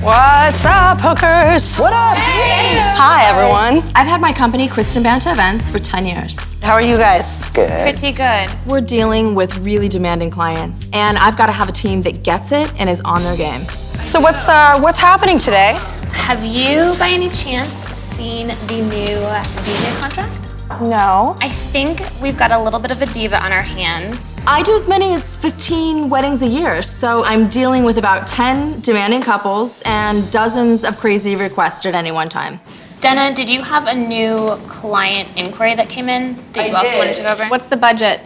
What's up, hookers? What up? Hey. Hi, everyone. I've had my company, Kristin Banta Events, for 10 years. How are you guys? Good. Pretty good. We're dealing with really demanding clients, and I've got to have a team that gets it and is on their game. So what's happening today? Have you, by any chance, seen the new DJ contract? No. I think we've got a little bit of a diva on our hands. I do as many as 15 weddings a year, so I'm dealing with about 10 demanding couples and dozens of crazy requests at any one time. Denna, did you have a new client inquiry that came in that you also wanted to go over? What's the budget?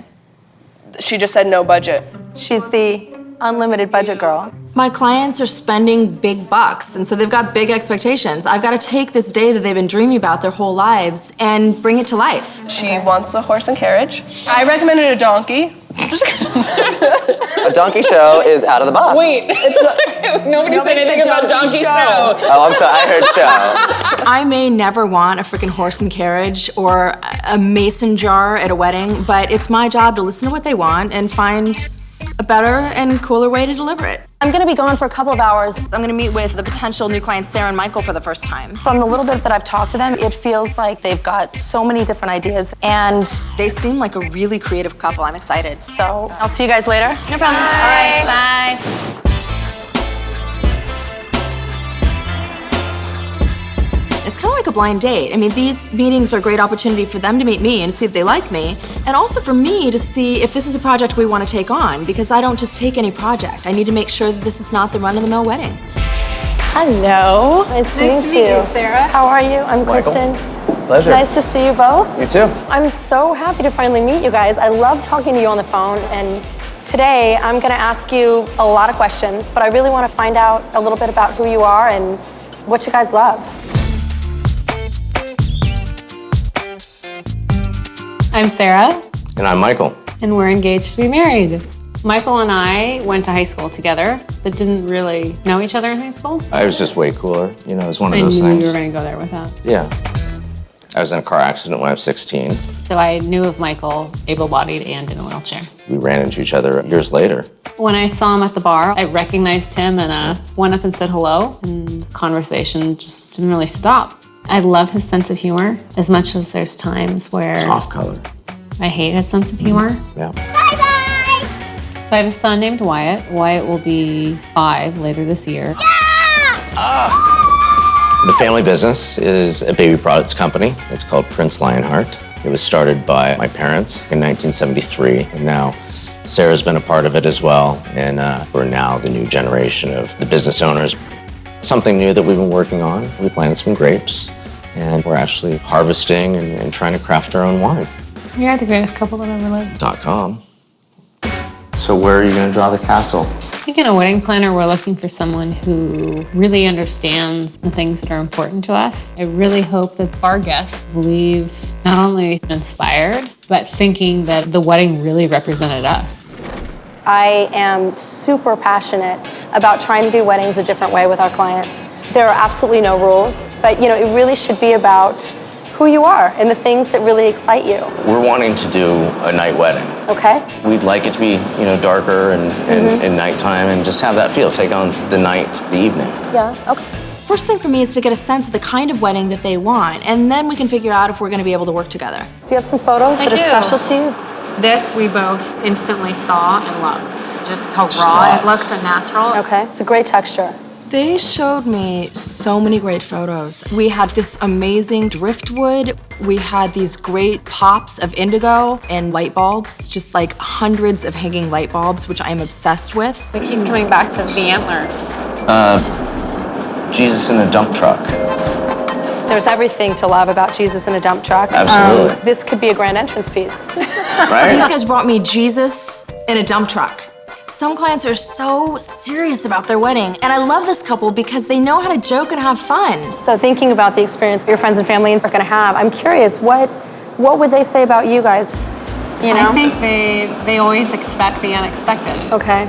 She just said no budget. She's the unlimited budget girl. My clients are spending big bucks, and so they've got big expectations. I've got to take this day that they've been dreaming about their whole lives and bring it to life. She wants a horse and carriage. I recommended a donkey. A donkey show is out of the box. Wait, nobody said anything about donkey show. Oh, I'm sorry, I heard show. I may never want a freaking horse and carriage or a mason jar at a wedding, but it's my job to listen to what they want and find a better and cooler way to deliver it. I'm gonna be gone for a couple of hours. I'm gonna meet with the potential new clients, Sarah and Michael, for the first time. From the little bit that I've talked to them, it feels like they've got so many different ideas, and They seem like a really creative couple. I'm excited. so I'll see you guys later. No problem. All right, bye. It's kind of like a blind date. I mean, these meetings are a great opportunity for them to meet me and see if they like me, and also for me to see if this is a project we want to take on, because I don't just take any project. I need to make sure that this is not the run-of-the-mill wedding. hello. Nice to meet you, Sarah. How are you? I'm Michael. Kristen. Pleasure. Nice to see you both. You too. I'm so happy to finally meet you guys. I love talking to you on the phone, and today I'm gonna ask you a lot of questions, but I really want to find out a little bit about who you are and what you guys love. I'm Sarah, And I'm Michael. and we're engaged to be married. Michael and I went to high school together, but didn't really know each other in high school. I was just way cooler. You know, it was one of I those knew things. you were going to go there with that. Yeah. I was in a car accident when I was 16. So I knew of Michael, able-bodied and in a wheelchair. We ran into each other years later. When I saw him at the bar, I recognized him and went up and said hello, and the conversation just didn't really stop. I love his sense of humor as much as there's times where Off color. I hate his sense of humor. Yeah. So I have a son named Wyatt. Wyatt will be 5 later this year. The family business is a baby products company. It's called Prince Lionheart. It was started by my parents in 1973, and now Sarah's been a part of it as well, and we're now the new generation of the business owners. Something new that we've been working on. We planted some grapes, and we're actually harvesting and trying to craft our own wine. You're the greatest couple that ever lived. .com. So where are you going to draw the castle? I think in a wedding planner, we're looking for someone who really understands the things that are important to us. I really hope that our guests leave not only inspired, but thinking that the wedding really represented us. I am super passionate about trying to do weddings a different way with our clients. There are absolutely no rules, but you know, it really should be about who you are and the things that really excite you. We're wanting to do a night wedding. Okay? We'd like it to be, darker and nighttime and just have that feel, take on the night, the evening. Yeah, okay. First thing for me is to get a sense of the kind of wedding that they want, and then we can figure out if we're going to be able to work together. Do you have some photos that are special to you? This we both instantly saw and loved. Just how raw it looks and natural. Okay, it's a great texture. They showed me so many great photos. We had this amazing driftwood. We had these great pops of indigo and light bulbs, just like hundreds of hanging light bulbs, which I'm obsessed with. We keep coming back to the antlers. Jesus in a dump truck. There's everything to love about Jesus in a dump truck. Absolutely. This could be a grand entrance piece. These Right? guys brought me Jesus in a dump truck. Some clients are so serious about their wedding, and I love this couple because they know how to joke and have fun. So thinking about the experience your friends and family are gonna have, I'm curious, what would they say about you guys? You know? I think they always expect the unexpected. Okay.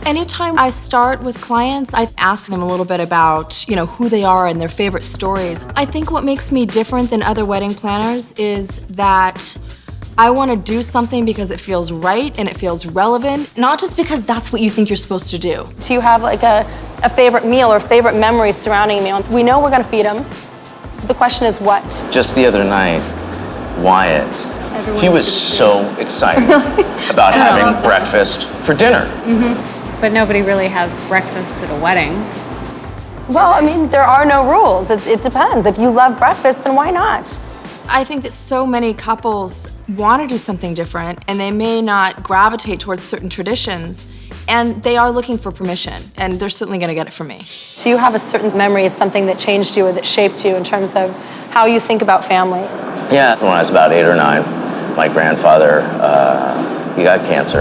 Anytime I start with clients, I ask them a little bit about, who they are and their favorite stories. I think what makes me different than other wedding planners is that I want to do something because it feels right and it feels relevant, not just because that's what you think you're supposed to do. Do you have like a favorite meal or favorite memories surrounding a meal? We know we're gonna feed them. The question is what? Just the other night, Wyatt, he was so excited about having breakfast for dinner. But nobody really has breakfast at a wedding. Well, I mean, there are no rules. It depends. If you love breakfast, then why not? I think that so many couples want to do something different and they may not gravitate towards certain traditions and they are looking for permission and they're certainly going to get it from me. Do you have a certain memory of something that changed you or that shaped you in terms of how you think about family? Yeah, when I was about 8 or 9, my grandfather, he got cancer.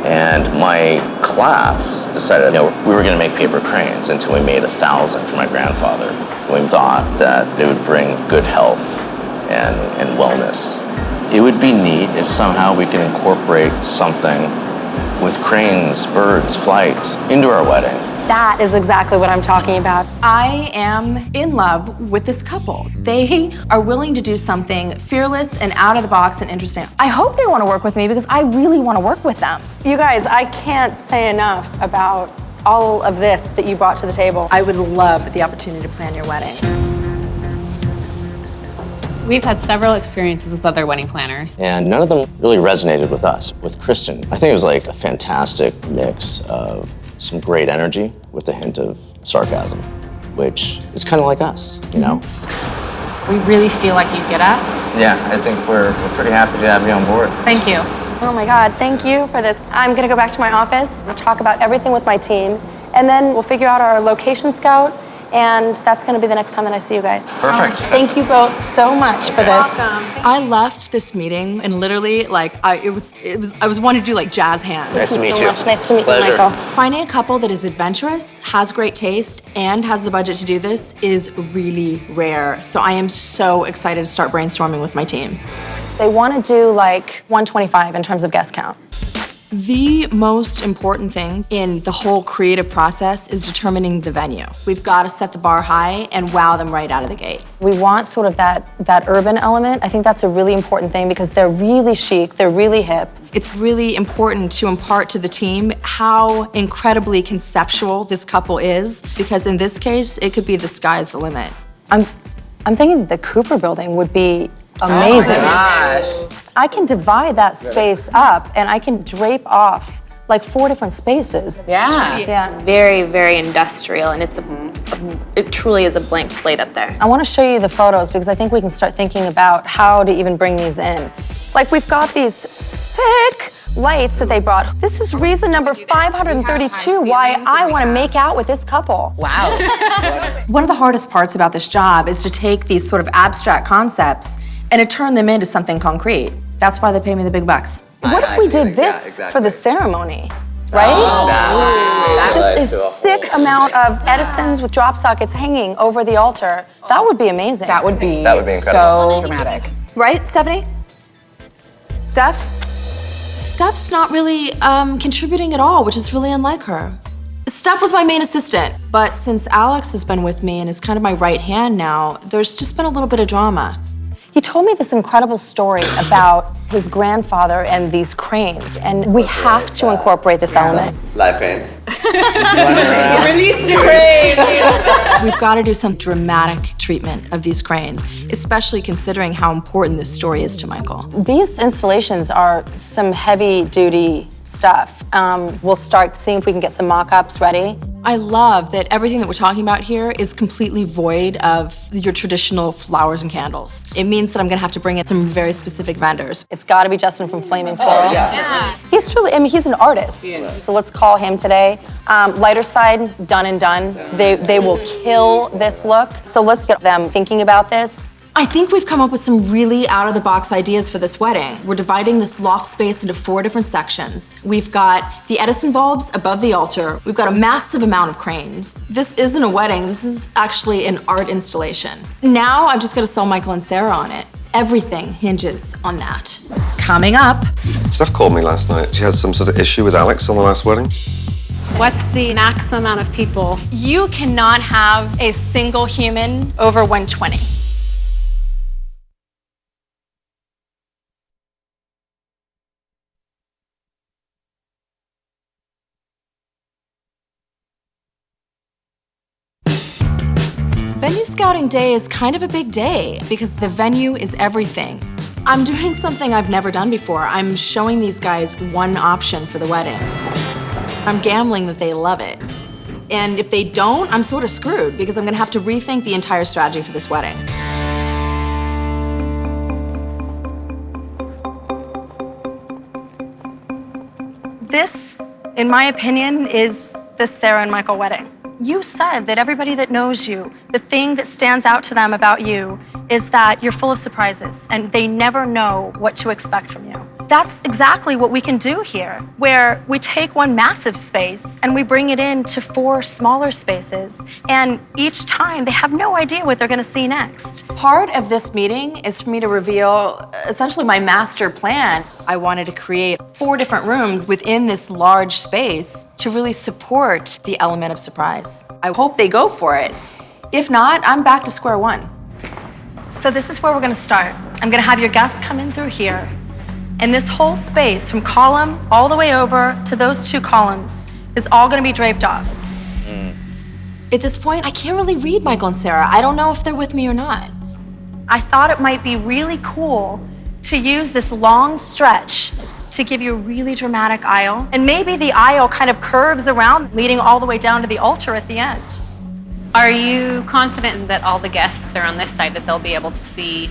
And my class decided, we were going to make paper cranes until we made 1,000 for my grandfather. We thought that it would bring good health and wellness. It would be neat if somehow we could incorporate something with cranes, birds, flight into our wedding. That is exactly what I'm talking about. I am in love with this couple. They are willing to do something fearless and out of the box and interesting. I hope they want to work with me because I really want to work with them. You guys, I can't say enough about all of this that you brought to the table. I would love the opportunity to plan your wedding. We've had several experiences with other wedding planners. And none of them really resonated with us. With Kristin, I think it was like a fantastic mix of some great energy with a hint of sarcasm, which is kind of like us, you know? We really feel like you get us. Yeah, I think we're pretty happy to have you on board. Thank you. Oh my God, thank you for this. I'm gonna go back to my office and talk about everything with my team, and then we'll figure out our location scout, and that's gonna be the next time that I see you guys. Perfect. Thank you both so much for this. I left this meeting and literally I was wanting to do like jazz hands. Nice to Thank you meet so you. much. Nice to meet you, Pleasure. Michael. Finding a couple that is adventurous, has great taste, and has the budget to do this is really rare. So I am so excited to start brainstorming with my team. They wanna do like 125 in terms of guest count. The most important thing in the whole creative process is determining the venue. We've got to set the bar high and wow them right out of the gate. We want sort of that urban element. I think that's a really important thing because they're really chic, they're really hip. It's really important to impart to the team how incredibly conceptual this couple is, because in this case, it could be the sky's the limit. I'm thinking the Cooper building would be amazing. Oh my gosh. I can divide that space up and I can drape off like 4 different spaces. Yeah. Very, very industrial, and it truly is a blank slate up there. I want to show you the photos because I think we can start thinking about how to even bring these in. Like we've got these sick lights that they brought. This is reason number 532 why I want to make out with this couple. Wow. One of the hardest parts about this job is to take these sort of abstract concepts and to turn them into something concrete. That's why they pay me the big bucks. What if we did this for the ceremony? Right? Just a sick amount of Edisons with drop sockets hanging over the altar. That would be amazing. That would be incredible. so dramatic. Right, Stephanie? Steph? Steph's not really contributing at all, which is really unlike her. Steph was my main assistant, but since Alex has been with me and is kind of my right hand now, there's just been a little bit of drama. He told me this incredible story about his grandfather and these cranes, and we have to incorporate this element. Live cranes. We've got to do some dramatic treatment of these cranes, especially considering how important this story is to Michael. These installations are some heavy-duty stuff. We'll start seeing if we can get some mock-ups ready. I love that everything that we're talking about here is completely void of your traditional flowers and candles. It means that I'm gonna have to bring in some very specific vendors. It's got to be Justin from Flaming Floral. He's truly, I mean, he's an artist. So let's call him today. Lighter Side, done and done. They will kill this look. So let's get them thinking about this. I think we've come up with some really out-of-the-box ideas for this wedding. We're dividing this loft space into 4 different sections. We've got the Edison bulbs above the altar. We've got a massive amount of cranes. This isn't a wedding, this is actually an art installation. Now I've just got to sell Michael and Sarah on it. Everything hinges on that. Coming up. Steph called me last night. She had some sort of issue with Alex on the last wedding. What's the max amount of people? You cannot have a single human over 120. Venue scouting day is kind of a big day because the venue is everything. I'm doing something I've never done before. I'm showing these guys one option for the wedding. I'm gambling that they love it. And if they don't, I'm sort of screwed because I'm gonna have to rethink the entire strategy for this wedding. This, in my opinion, is the Sarah and Michael wedding. You said that everybody that knows you, the thing that stands out to them about you is that you're full of surprises and they never know what to expect from you. That's exactly what we can do here, where we take one massive space and we bring it into 4 smaller spaces, and each time they have no idea what they're gonna see next. Part of this meeting is for me to reveal essentially my master plan. I wanted to create 4 different rooms within this large space to really support the element of surprise. I hope they go for it. If not, I'm back to square one. So this is where we're gonna start. I'm gonna have your guests come in through here. And this whole space, from column all the way over to those 2 columns, is all gonna be draped off. At this point, I can't really read Michael and Sarah. I don't know if they're with me or not. I thought it might be really cool to use this long stretch to give you a really dramatic aisle. And maybe the aisle kind of curves around, leading all the way down to the altar at the end. Are you confident that all the guests that are on this side, that they'll be able to see?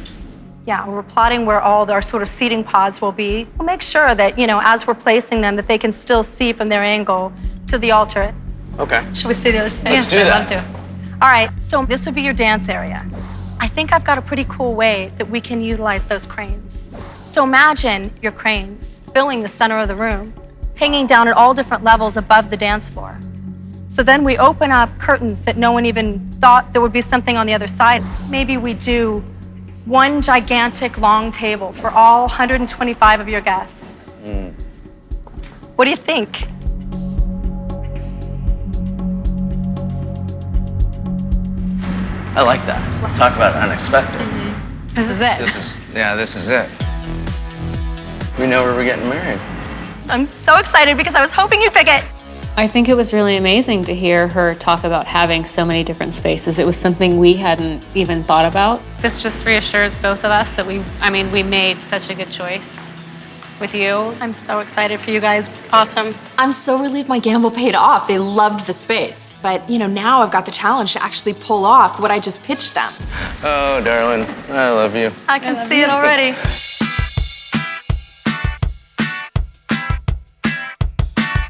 Yeah, we're plotting where all our sort of seating pods will be. We'll make sure that, as we're placing them, that they can still see from their angle to the altar. Okay. Should we see the other space? Let's do that. I'd love to. All right, so this would be your dance area. I think I've got a pretty cool way that we can utilize those cranes. So imagine your cranes filling the center of the room, hanging down at all different levels above the dance floor. So then we open up curtains that no one even thought there would be something on the other side. Maybe we do one gigantic long table for all 125 of your guests. What do you think? I like that. Talk about unexpected. This is it. This is it. We know where we're getting married. I'm so excited because I was hoping you'd pick it. I think it was really amazing to hear her talk about having so many different spaces. It was something we hadn't even thought about. This just reassures both of us that we made such a good choice with you. I'm so excited for you guys. Awesome. I'm so relieved my gamble paid off. They loved the space. But, now I've got the challenge to actually pull off what I just pitched them. Oh, darling, I love you. I can see it already.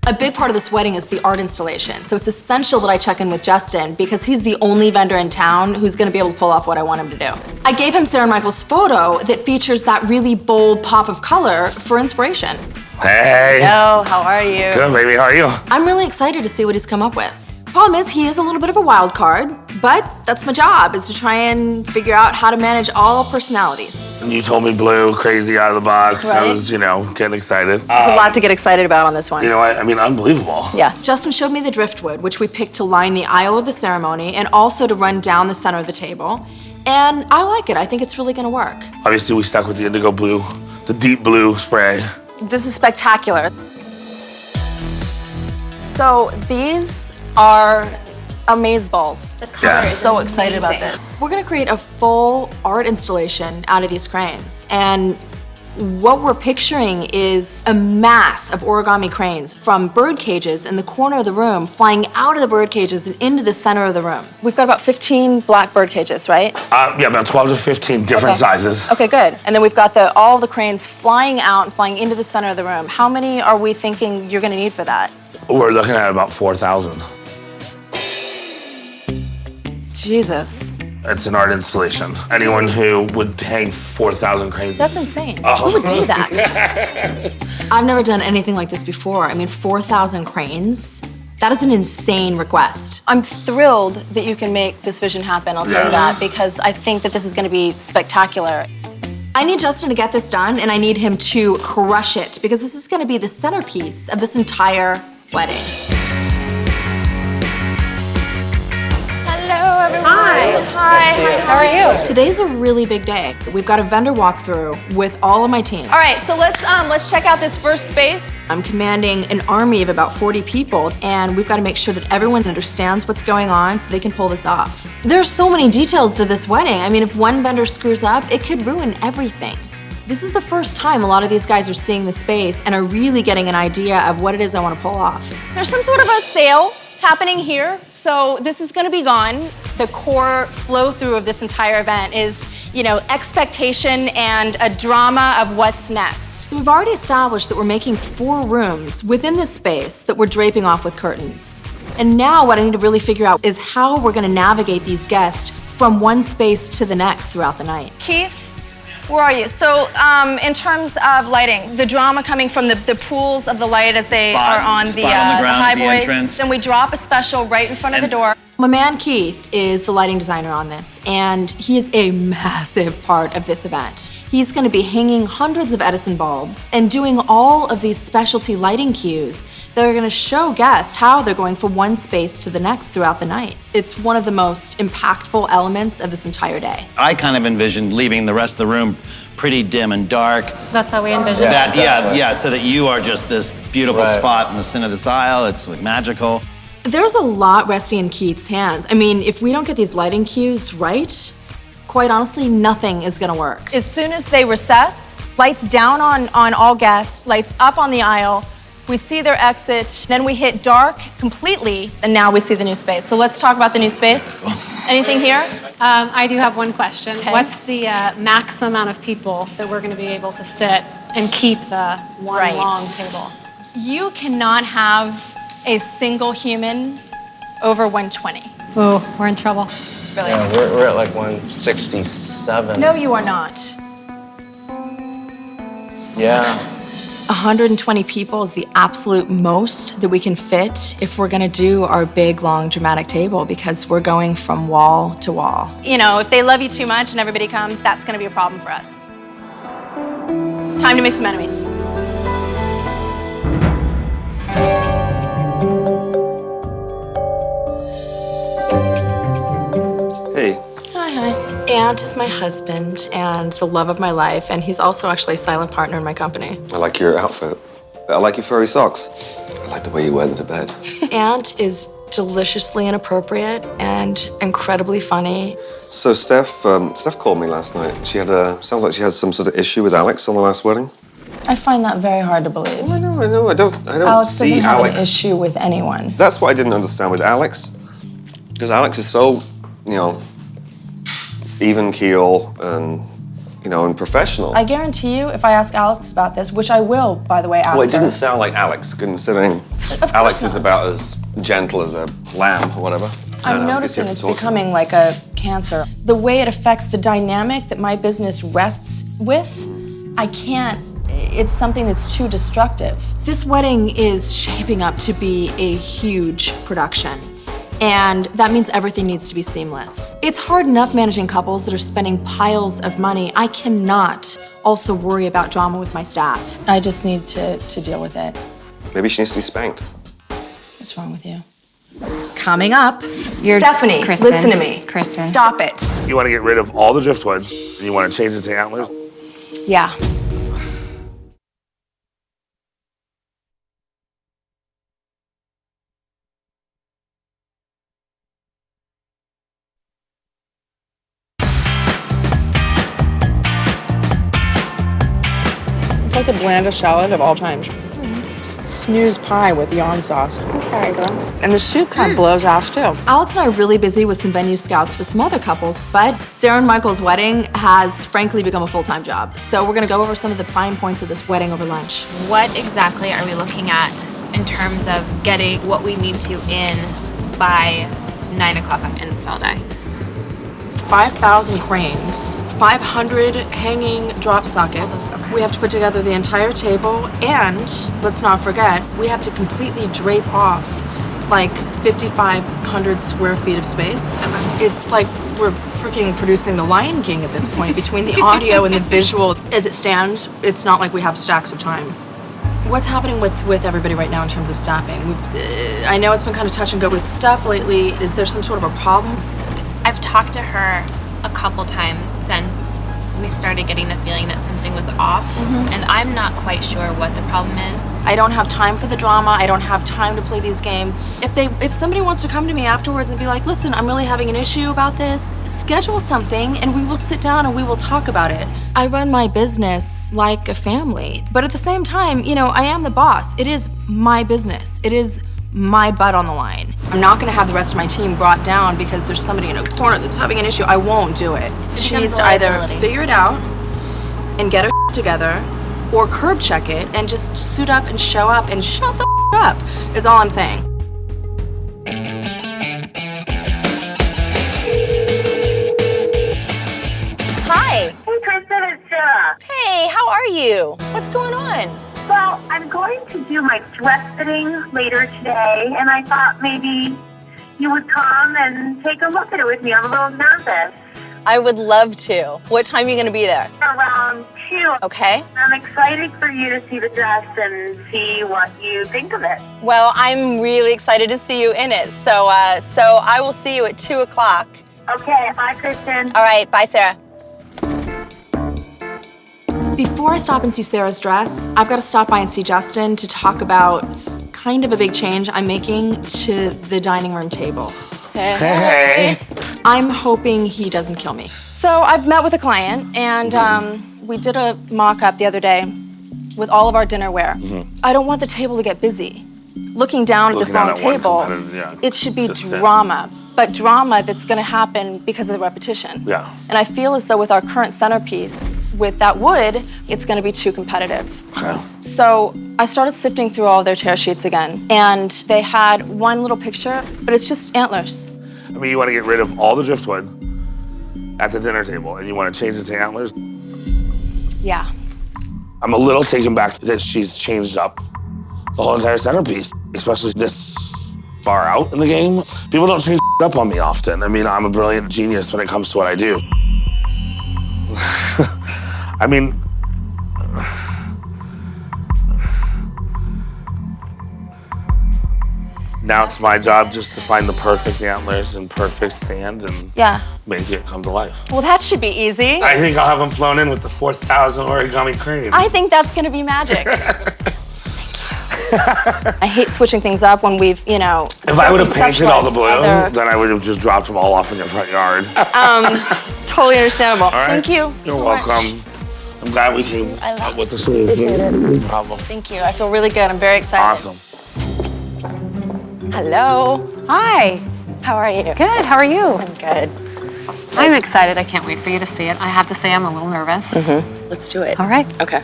A big part of this wedding is the art installation. So it's essential that I check in with Justin because he's the only vendor in town who's gonna be able to pull off what I want him to do. I gave him Sarah and Michael's photo that features that really bold pop of color for inspiration. Hey. Hello, how are you? Good, baby. How are you? I'm really excited to see what he's come up with. Problem is, he is a little bit of a wild card, but that's my job, is to try and figure out how to manage all personalities. And you told me blue, crazy, out of the box. Right. I was, getting excited. There's a lot to get excited about on this one. Unbelievable. Yeah. Justin showed me the driftwood, which we picked to line the aisle of the ceremony and also to run down the center of the table. And I like it. I think it's really gonna work. Obviously, we stuck with the indigo blue, the deep blue spray. This is spectacular. So these are amazeballs. The color is So excited about amazing. this. We're gonna create a full art installation out of these cranes. And what we're picturing is a mass of origami cranes from bird cages in the corner of the room, flying out of the bird cages and into the center of the room. We've got about 15 black bird cages, right? About 12 to 15 different sizes. Okay, good. And then we've got all the cranes flying out and flying into the center of the room. How many are we thinking you're gonna need for that? We're looking at about 4,000. Jesus. It's an art installation. Anyone who would hang 4,000 cranes. That's insane. Who would do that? I've never done anything like this before. 4,000 cranes. That is an insane request. I'm thrilled that you can make this vision happen, I'll tell you that, because I think that this is gonna be spectacular. I need Justin to get this done, and I need him to crush it, because this is gonna be the centerpiece of this entire wedding. Hello, everyone. Hi. How are you? Today's a really big day. We've got a vendor walkthrough with all of my team. All right, so let's check out this first space. I'm commanding an army of about 40 people, and we've got to make sure that everyone understands what's going on so they can pull this off. There's so many details to this wedding. I mean, if one vendor screws up, it could ruin everything. This is the first time a lot of these guys are seeing the space and are really getting an idea of what it is I want to pull off. There's some sort of a sale happening here, so this is going to be gone. The core flow through of this entire event is, expectation and a drama of what's next. So we've already established that we're making 4 rooms within this space that we're draping off with curtains. And now what I need to really figure out is how we're going to navigate these guests from one space to the next throughout the night. Keith, where are you? So in terms of lighting, the drama coming from the pools of the light as they are on the high boys. Then we drop a special right in front of the door. My man Keith is the lighting designer on this, and he is a massive part of this event. He's going to be hanging hundreds of Edison bulbs and doing all of these specialty lighting cues that are going to show guests how they're going from one space to the next throughout the night. It's one of the most impactful elements of this entire day. I kind of envisioned leaving the rest of the room pretty dim and dark. That's how we envision it. Yeah, so that you are just this beautiful spot in the center of this aisle. It's like magical. There's a lot resting in Keith's hands. I mean, if we don't get these lighting cues right, quite honestly, nothing is gonna work. As soon as they recess, lights down on all guests, lights up on the aisle, we see their exit, then we hit dark completely, and now we see the new space. So let's talk about the new space. Anything here? I do have one question. Okay. What's the max amount of people that we're gonna be able to sit and keep the one long table? You cannot have a single human over 120. Oh, we're in trouble. Really? Yeah, we're at like 167. No, you are not. Yeah. 120 people is the absolute most that we can fit if we're gonna do our big, long, dramatic table, because we're going from wall to wall. If they love you too much and everybody comes, that's gonna be a problem for us. Time to make some enemies. Hey. Hi. Ant is my husband and the love of my life, and he's also actually a silent partner in my company. I like your outfit. I like your furry socks. I like the way you wear them to bed. Ant is deliciously inappropriate and incredibly funny. So Steph called me last night. Sounds like she had some sort of issue with Alex on the last wedding. I find that very hard to believe. I know. I don't Alex see doesn't have Alex. an issue with anyone. That's what I didn't understand with Alex. Because Alex is so, even keel and, and professional. I guarantee you, if I ask Alex about this, which I will, by the way, ask Well, it her. didn't sound like Alex, considering Of Alex course is not. about as gentle as a lamb or whatever. I don't I'm know, noticing I guess it's you have to talk to him. becoming like a cancer. The way it affects the dynamic that my business rests with, it's something that's too destructive. This wedding is shaping up to be a huge production. And that means everything needs to be seamless. It's hard enough managing couples that are spending piles of money. I cannot also worry about drama with my staff. I just need to deal with it. Maybe she needs to be spanked. What's wrong with you? Coming up, Stephanie, Kristin. listen to me. Kristin. Stop it. You want to get rid of all the driftwood, and you want to change it to antlers? Yeah. It's like the blandest salad of all times. Snooze pie with yawn sauce. I'm sorry, girl. And the soup kind of blows ass, too. Alex and I are really busy with some venue scouts for some other couples, but Sarah and Michael's wedding has frankly become a full-time job. So we're gonna go over some of the fine points of this wedding over lunch. What exactly are we looking at in terms of getting what we need to in by 9 o'clock on install day? 5,000 cranes, 500 hanging drop sockets. We have to put together the entire table, and let's not forget, we have to completely drape off like 5,500 square feet of space. It's like we're freaking producing The Lion King at this point. Between the audio and the visual, as it stands, it's not like we have stacks of time. What's happening with everybody right now in terms of staffing? I know it's been kind of touch and go with stuff lately. Is there some sort of a problem? I talked to her a couple times since we started getting the feeling that something was off, and I'm not quite sure what the problem is. I don't have time for the drama. I don't have time to play these games. If somebody wants to come to me afterwards and be like, listen, I'm really having an issue about this, schedule something and we will sit down and we will talk about it. I run my business like a family, but at the same time, you know, I am the boss. It is my business. It is my butt on the line. I'm not gonna have the rest of my team brought down because there's somebody in a corner that's having an issue. I won't do it. She needs to either figure it out and get her together or curb check it and just suit up and show up and shut the up, is all I'm saying. Hi. Hey, Kristin, it's Sarah. Hey, how are you? What's going on? Well, I'm going to do my dress fitting later today, and I thought maybe you would come and take a look at it with me. I'm a little nervous. I would love to. What time are you going to be there? Around 2. Okay. I'm excited for you to see the dress and see what you think of it. Well, I'm really excited to see you in it. So I will see you at 2 o'clock. Okay, bye, Kristin. All right, bye, Sarah. Before I stop and see Sarah's dress, I've got to stop by and see Justin to talk about kind of a big change I'm making to the dining room table. Hey. I'm hoping he doesn't kill me. So I've met with a client and we did a mock-up the other day with all of our dinnerware. I don't want the table to get busy. Looking down at this long table, it should be drama, but drama that's gonna happen because of the repetition. Yeah. And I feel as though with our current centerpiece, with that wood, it's gonna be too competitive. Okay. So I started sifting through all of their tear sheets again, and they had one little picture, but it's just antlers. I mean, you want to get rid of all the driftwood at the dinner table, and you want to change it to antlers? Yeah. I'm a little taken back that she's changed up the whole entire centerpiece, especially this far out in the game. People don't change up on me often. I mean, I'm a brilliant genius when it comes to what I do. I mean, now it's my job just to find the perfect antlers and perfect stand and make it come to life. Well, that should be easy. I think I'll have them flown in with the 4,000 origami cranes. I think that's gonna be magic. I hate switching things up when we've, you know, if I would have painted all the blue, other... then I would have just dropped them all off in your front yard. Totally understandable. All right. Thank you. You're so welcome. Much. I'm glad we came up with a solution. No problem. Thank you. I feel really good. I'm very excited. Awesome. Hello. Hi. How are you? Good. How are you? I'm good. I'm excited. I can't wait for you to see it. I have to say I'm a little nervous. Let's do it. All right. Okay.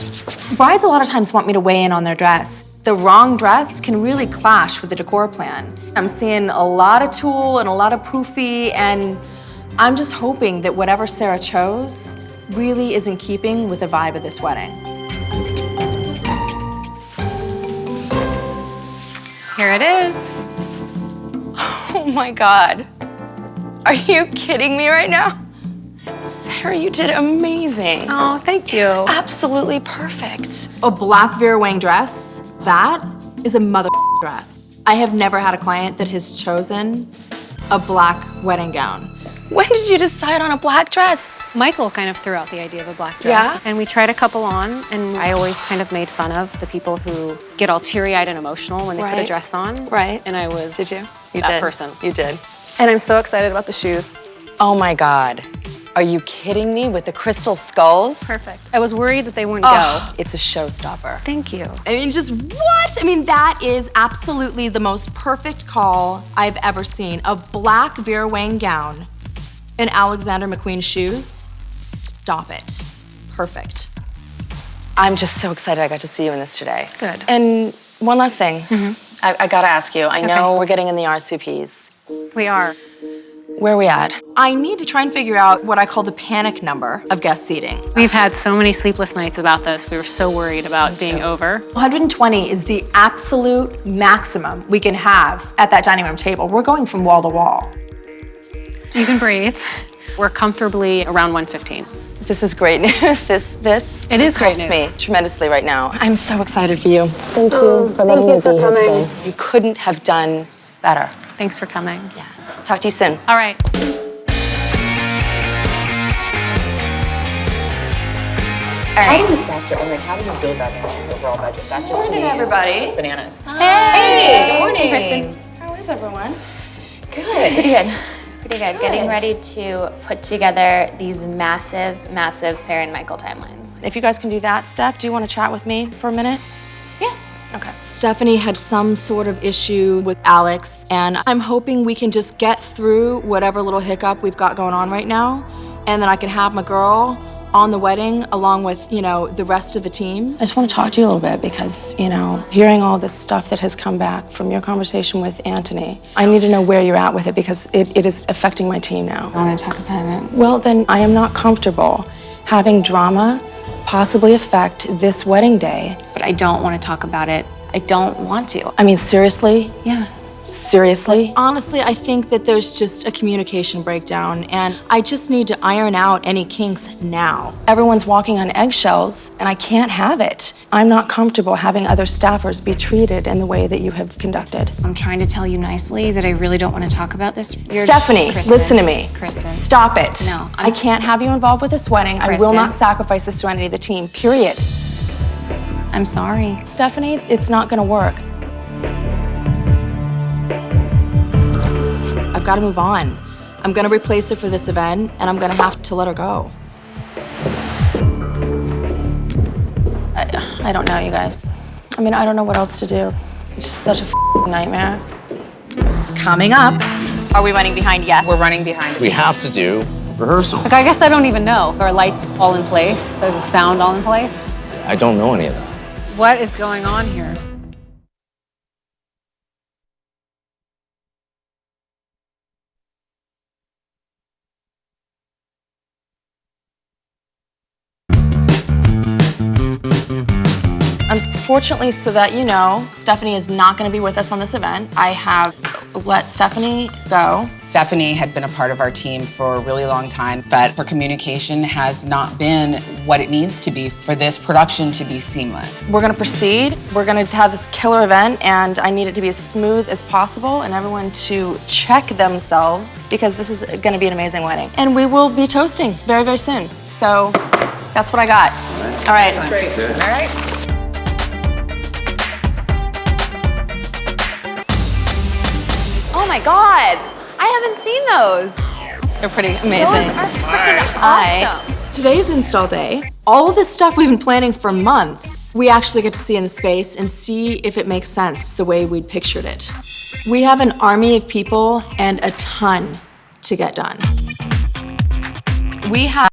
Brides a lot of times want me to weigh in on their dress. The wrong dress can really clash with the decor plan. I'm seeing a lot of tulle and a lot of poofy, and I'm just hoping that whatever Sarah chose really is in keeping with the vibe of this wedding. Here it is. Oh my God. Are you kidding me right now? Sarah, you did amazing. Oh, thank you. It's absolutely perfect. A black Vera Wang dress, that is a mother dress. I have never had a client that has chosen a black wedding gown. When did you decide on a black dress? Michael kind of threw out the idea of a black dress. Yeah? And we tried a couple on, and I always kind of made fun of the people who get all teary-eyed and emotional when they put a dress on. Right. And I was Did you? You that did. person. You did. And I'm so excited about the shoes. Oh my God. Are you kidding me with the crystal skulls? Perfect. I was worried that they wouldn't go. It's a showstopper. Thank you. I mean, just what? I mean, that is absolutely the most perfect call I've ever seen. A black Vera Wang gown and Alexander McQueen shoes. Stop it. Perfect. I'm just so excited I got to see you in this today. Good. And one last thing. I gotta ask you. I know we're getting in the RSVPs. We are. Where are we at? I need to try and figure out what I call the panic number of guest seating. We've had so many sleepless nights about this. We were so worried about being over. 120 is the absolute maximum we can have at that dining room table. We're going from wall to wall. You can breathe. We're comfortably around 115. This is great news. This It is great helps me news. tremendously right now. I'm so excited for you. Thank you for letting me be here today. You couldn't have done better. Thanks for coming. Yeah. Talk to you soon. All right. How do you factor, and like, how do you build that into the overall budget? That just to me everybody. is bananas. Hey, good morning. Kristin. How is everyone? Good. Pretty good. Pretty good. Getting ready to put together these massive, massive Sarah and Michael timelines. If you guys can do that, Steph, do you want to chat with me for a minute? Yeah. Okay. Stephanie had some sort of issue with Alex, and I'm hoping we can just get through whatever little hiccup we've got going on right now, and then I can have my girl on the wedding along with, you know, the rest of the team. I just want to talk to you a little bit because, you know, hearing all this stuff that has come back from your conversation with Anthony, I need to know where you're at with it because it is affecting my team now. I want to talk about it. Well, then I am not comfortable having drama possibly affect this wedding day. But I don't want to talk about it. I don't want to. I mean, seriously? Yeah. Seriously? Honestly, I think that there's just a communication breakdown, and I just need to iron out any kinks now. Everyone's walking on eggshells, and I can't have it. I'm not comfortable having other staffers be treated in the way that you have conducted. I'm trying to tell you nicely that I really don't want to talk about this. Stephanie, Kristin, listen to me. Kristin. Stop it. No, I can't have you involved with this wedding. I will Kristin. not sacrifice the serenity of the team, period. I'm sorry. Stephanie, it's not gonna work. I've got to move on. I'm going to replace her for this event, and I'm going to have to let her go. I don't know, you guys. I mean, I don't know what else to do. It's just such a nightmare. Coming up, are we running behind? Yes. We're running behind. We have to do rehearsal. Like, I guess I don't even know. Are lights all in place? Is the sound all in place? I don't know any of that. What is going on here? Unfortunately, so that you know, Stephanie is not going to be with us on this event. I have let Stephanie go. Stephanie had been a part of our team for a really long time, but her communication has not been what it needs to be for this production to be seamless. We're going to proceed. We're going to have this killer event, and I need it to be as smooth as possible and everyone to check themselves because this is going to be an amazing wedding. And we will be toasting very, very soon. So that's what I got. All right. Great. All right. Oh my God, I haven't seen those. They're pretty amazing. Those are freaking awesome. Today's install day. All of this stuff we've been planning for months, we actually get to see in the space and see if it makes sense the way we'd pictured it. We have an army of people and a ton to get done. We have